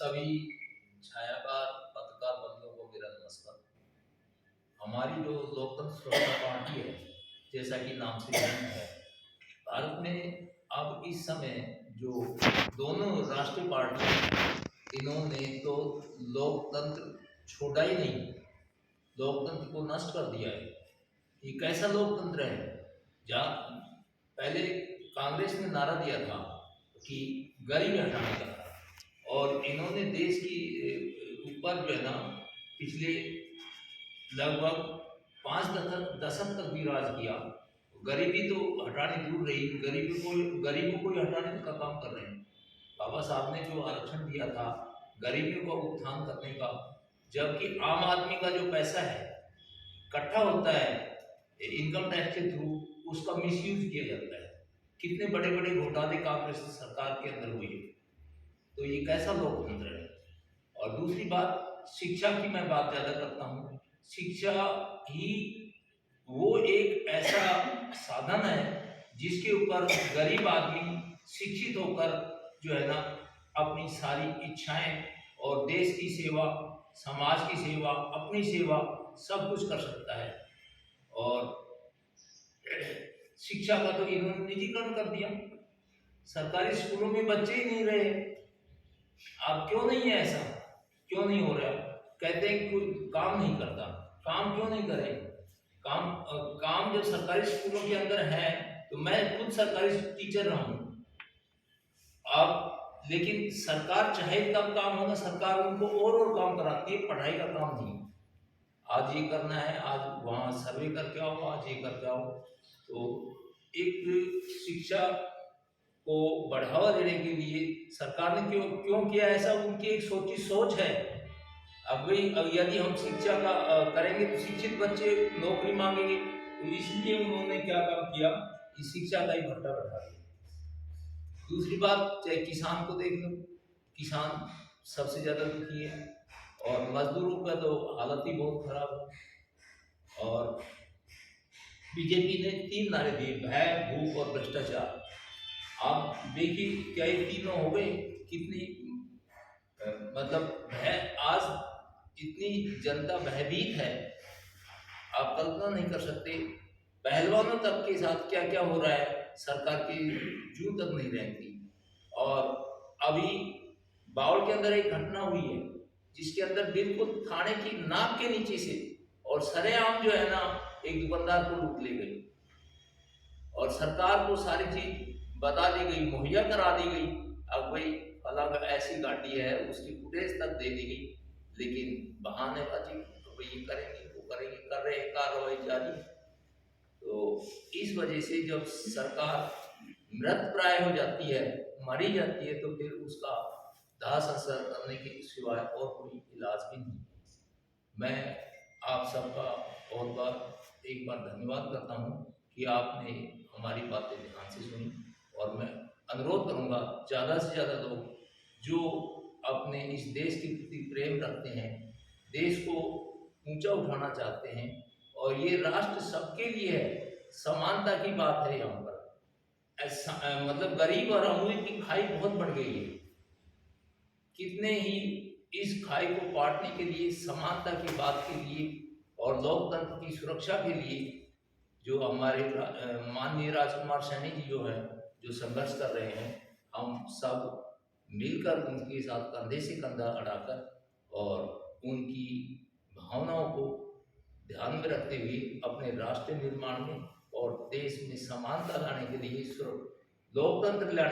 सभी छायाकार पत्रकार बंधुओं को मेरा नमस्कार। हमारी जो लोकतंत्र सुरक्षा पार्टी है, जैसा कि नाम से जाहिर है, भारत में अब इस समय जो दोनों राष्ट्रीय पार्टी हैं, इन्होंने तो लोकतंत्र छोड़ा ही नहीं, लोकतंत्र को नष्ट कर दिया है। ये कैसा लोकतंत्र है जहाँ पहले कांग्रेस ने नारा दिया था कि गरीबी हटाने का था, और इन्होंने देश की ऊपर जो है ना पिछले लगभग 5 दशक तक भी राज किया। गरीबी तो हटाने दूर रही, गरीबों को ही हटाने का काम कर रहे हैं। बाबा साहब ने जो आरक्षण दिया था गरीबियों का उत्थान करने का, जबकि आम आदमी का जो पैसा है इकट्ठा होता है इनकम टैक्स के थ्रू, उसका मिसयूज किया जाता है। कितने बड़े बड़े घोटाले कांग्रेस सरकार के अंदर हुए। तो ये कैसा लोकतंत्र है। और दूसरी बात, शिक्षा की मैं बात ज्यादा करता हूँ। शिक्षा ही वो एक ऐसा साधन है जिसके ऊपर गरीब आदमी शिक्षित होकर जो है ना अपनी सारी इच्छाएं और देश की सेवा, समाज की सेवा, अपनी सेवा सब कुछ कर सकता है। और शिक्षा का तो इन्होंने निजीकरण कर दिया, सरकारी स्कूलों में बच्चे ही नहीं रहे। अब क्यों नहीं है ऐसा, क्यों नहीं हो रहा? कहते हैं कोई काम नहीं करता। काम क्यों नहीं करे? काम जब सरकारी स्कूलों के अंदर है, तो मैं खुद सरकारी टीचर रहा हूं। अब लेकिन सरकार चाहे तब काम होगा, सरकार उनको और काम कराती है, पढ़ाई का काम नहीं। आज ये करना है, आज वहाँ सर्वे करके आओ, आज ये करके आओ। तो एक शिक्षा को बढ़ावा देने के लिए सरकार ने क्यों किया ऐसा, उनकी एक सोच है। अब यदि हम शिक्षा का करेंगे तो शिक्षित बच्चे नौकरी मांगेंगे, तो इसलिए उन्होंने क्या काम किया, इस शिक्षा का ही भत्ता बढ़ा दिया। दूसरी बात, चाहे किसान को देख लो, किसान सबसे ज्यादा दुखी है, और मजदूरों का तो हालत ही बहुत खराब है। और बीजेपी ने 3 नारे दिए, भय, भूख और भ्रष्टाचार। आप देखिए क्या ये तीनों हो गए, कितनी मतलब है। आज इतनी जनता भयभीत है, आप कल्पना नहीं कर सकते। पहलवानों तक के साथ क्या क्या हो रहा है, सरकार की जू तक नहीं रहती। और अभी बावड़ के अंदर एक घटना हुई है जिसके अंदर बिल्कुल थाने की नाक के नीचे से और सरेआम जो है ना एक दुकानदार को लूट ले गई, और सरकार को सारी चीज बता दी गई, मुहैया करा दी गई। अब भाई अलग ऐसी गाड़ी है, उसकी फुटेज तक दे दी गई, लेकिन बहानेबाजी तो भाई ये करेंगे वो करेंगे, कर रहे हैं, कार्रवाई जारी। तो इस वजह से जब सरकार मृत प्राय हो जाती है, मरी जाती है, तो फिर उसका दाह संस्कार करने के सिवाय और कोई इलाज भी नहीं। मैं आप सबका बहुत बार एक बार धन्यवाद करता हूँ कि आपने हमारी बातें ध्यान से सुनी। और मैं अनुरोध करूँगा ज़्यादा से ज़्यादा लोग जो अपने इस देश के प्रति प्रेम रखते हैं, देश को ऊंचा उठाना चाहते हैं, और ये राष्ट्र सबके लिए है, समानता की बात है यहाँ पर। मतलब गरीब और अमीर की खाई बहुत बढ़ गई है। कितने ही इस खाई को बांटने के लिए, समानता की बात के लिए और लोकतंत्र की सुरक्षा के लिए जो हमारे माननीय राजकुमार सैनी जी जो है जो संघर्ष कर रहे हैं, हम सब मिलकर उनके साथ कंधे से कंधा अड़ाकर और उनकी भावनाओं को ध्यान में रखते हुए अपने राष्ट्र निर्माण में और देश में समानता लाने के लिए लोकतंत्र